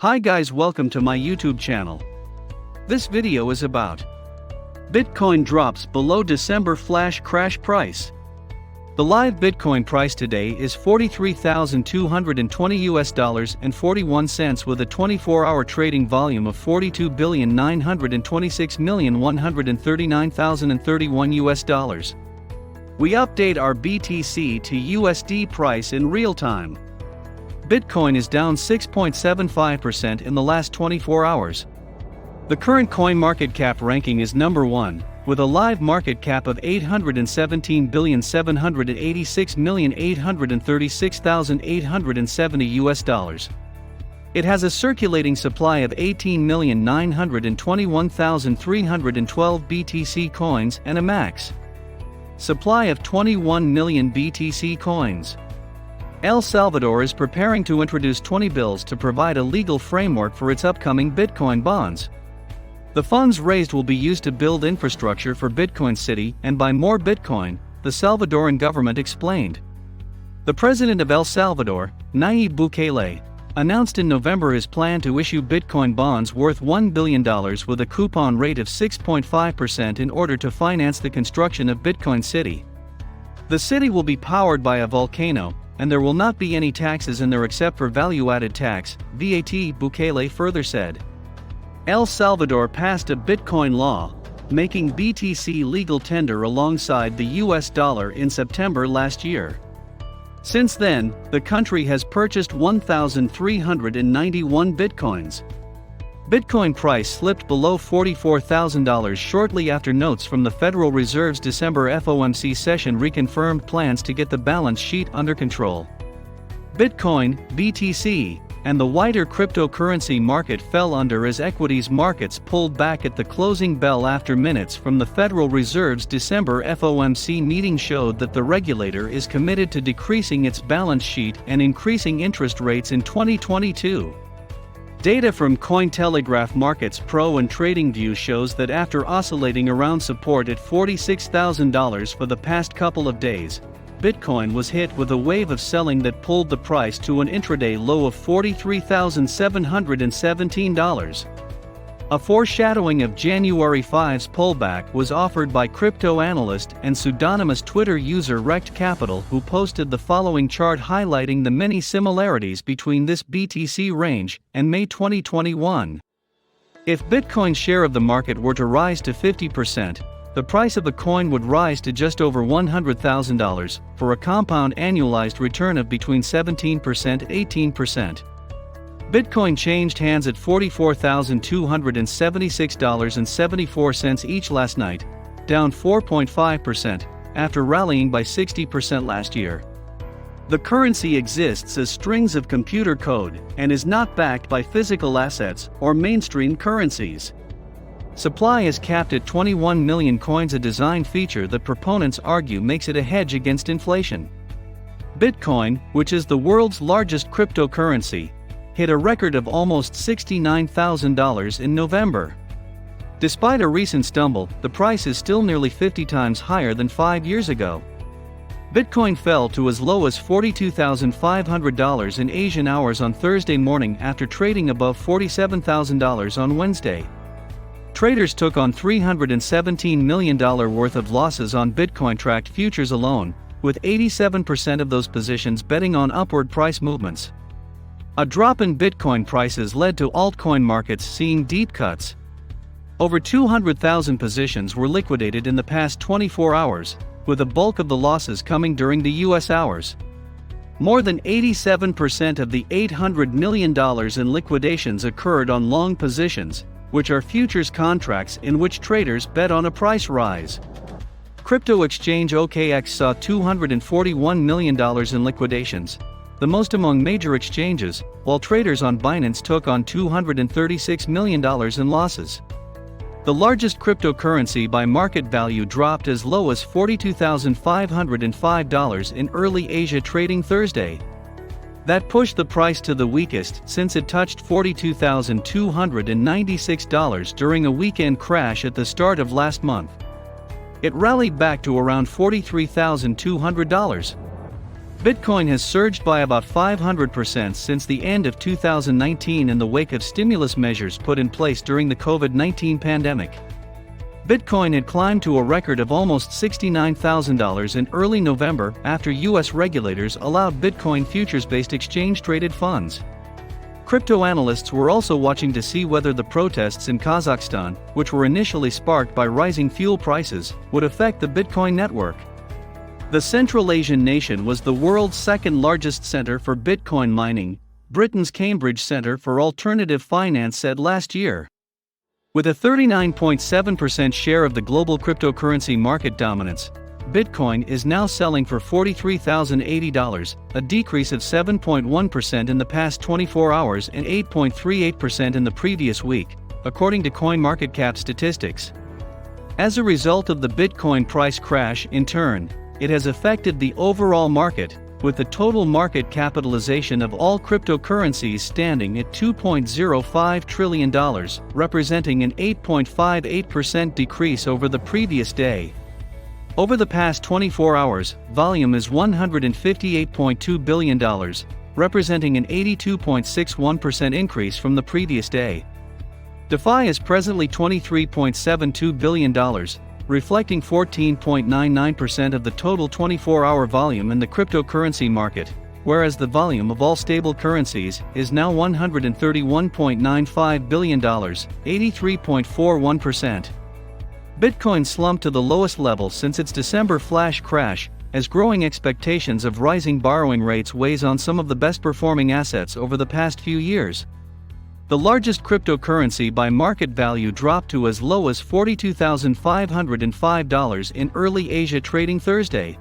Hi guys, welcome to my YouTube channel. This video is about Bitcoin drops below December flash crash price. The live Bitcoin price today is $43,220 with a 24-hour trading volume of 42,926,139,031. We update our BTC to USD price in real time. Bitcoin is down 6.75% in the last 24 hours. The current CoinMarketCap ranking is number 1, with a live market cap of $817,786,836,870. It has a circulating supply of 18,921,312 BTC coins and a max supply of 21 million BTC coins. El Salvador is preparing to introduce 20 bills to provide a legal framework for its upcoming Bitcoin bonds. The funds raised will be used to build infrastructure for Bitcoin City and buy more Bitcoin, the Salvadoran government explained. The president of El Salvador, Nayib Bukele, announced in November his plan to issue Bitcoin bonds worth $1 billion with a coupon rate of 6.5% in order to finance the construction of Bitcoin City. The city will be powered by a volcano, and there will not be any taxes in there except for value-added tax, VAT, Bukele further said. El Salvador passed a Bitcoin law, making BTC legal tender alongside the US dollar in September last year. Since then, the country has purchased 1,391 Bitcoins. Bitcoin price slipped below $44,000 shortly after notes from the Federal Reserve's December FOMC session reconfirmed plans to get the balance sheet under control. Bitcoin, BTC, and the wider cryptocurrency market fell under as equities markets pulled back at the closing bell after minutes from the Federal Reserve's December FOMC meeting showed that the regulator is committed to decreasing its balance sheet and increasing interest rates in 2022. Data from Cointelegraph Markets Pro and TradingView shows that after oscillating around support at $46,000 for the past couple of days, Bitcoin was hit with a wave of selling that pulled the price to an intraday low of $43,717. A foreshadowing of January 5's pullback was offered by crypto analyst and pseudonymous Twitter user Rekt Capital, who posted the following chart highlighting the many similarities between this BTC range and May 2021. If Bitcoin's share of the market were to rise to 50%, the price of the coin would rise to just over $100,000, for a compound annualized return of between 17% and 18%. Bitcoin changed hands at $44,276.74 each last night, down 4.5%, after rallying by 60% last year. The currency exists as strings of computer code and is not backed by physical assets or mainstream currencies. Supply is capped at 21 million coins, a design feature that proponents argue makes it a hedge against inflation. Bitcoin, which is the world's largest cryptocurrency, hit a record of almost $69,000 in November. Despite a recent stumble, the price is still nearly 50 times higher than 5 years ago. Bitcoin fell to as low as $42,500 in Asian hours on Thursday morning after trading above $47,000 on Wednesday. Traders took on $317 million worth of losses on Bitcoin-tracked futures alone, with 87% of those positions betting on upward price movements. A drop in Bitcoin prices led to altcoin markets seeing deep cuts. Over 200,000 positions were liquidated in the past 24 hours, with the bulk of the losses coming during the US hours. More than 87% of the $800 million in liquidations occurred on long positions, which are futures contracts in which traders bet on a price rise. Crypto exchange OKX saw $241 million in liquidations, the most among major exchanges, while traders on Binance took on $236 million in losses. The largest cryptocurrency by market value dropped as low as $42,505 in early Asia trading Thursday. That pushed the price to the weakest since it touched $42,296 during a weekend crash at the start of last month. It rallied back to around $43,200. Bitcoin has surged by about 500% since the end of 2019 in the wake of stimulus measures put in place during the COVID-19 pandemic. Bitcoin had climbed to a record of almost $69,000 in early November after U.S. regulators allowed Bitcoin futures-based exchange-traded funds. Crypto analysts were also watching to see whether the protests in Kazakhstan, which were initially sparked by rising fuel prices, would affect the Bitcoin network. The Central Asian nation was the world's second-largest center for Bitcoin mining, Britain's Cambridge Centre for Alternative Finance said last year. With a 39.7% share of the global cryptocurrency market dominance, Bitcoin is now selling for $43,080, a decrease of 7.1% in the past 24 hours and 8.38% in the previous week, according to CoinMarketCap statistics. As a result of the Bitcoin price crash, in turn, it has affected the overall market, with the total market capitalization of all cryptocurrencies standing at $2.05 trillion, representing an 8.58% decrease over the previous day. Over the past 24 hours, volume is $158.2 billion, representing an 82.61% increase from the previous day. DeFi is presently $23.72 billion, reflecting 14.99% of the total 24-hour volume in the cryptocurrency market, whereas the volume of all stable currencies is now $131.95 billion, 83.41%. Bitcoin slumped to the lowest level since its December flash crash, as growing expectations of rising borrowing rates weighs on some of the best-performing assets over the past few years. The largest cryptocurrency by market value dropped to as low as $42,505 in early Asia trading Thursday.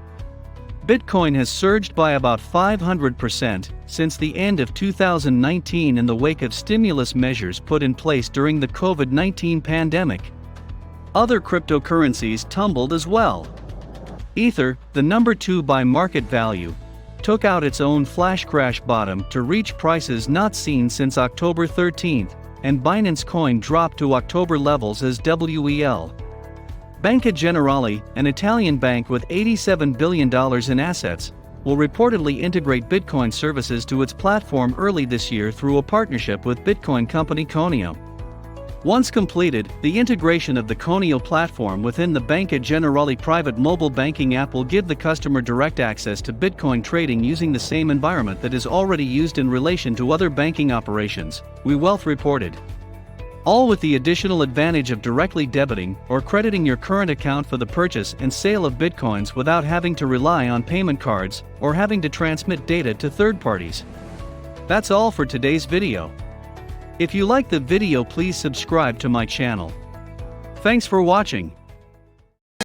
Bitcoin has surged by about 500% since the end of 2019 in the wake of stimulus measures put in place during the COVID-19 pandemic. Other cryptocurrencies tumbled as well. Ether, the number 2 by market value, took out its own flash crash bottom to reach prices not seen since October 13, and Binance Coin dropped to October levels as WEL. Banca Generali, an Italian bank with $87 billion in assets, will reportedly integrate Bitcoin services to its platform early this year through a partnership with Bitcoin company Conio. Once completed, the integration of the Conio platform within the Banca Generali private mobile banking app will give the customer direct access to Bitcoin trading using the same environment that is already used in relation to other banking operations, WeWealth reported. All with the additional advantage of directly debiting or crediting your current account for the purchase and sale of Bitcoins without having to rely on payment cards or having to transmit data to third parties. That's all for today's video. If you like the video, please subscribe to my channel. Thanks for watching.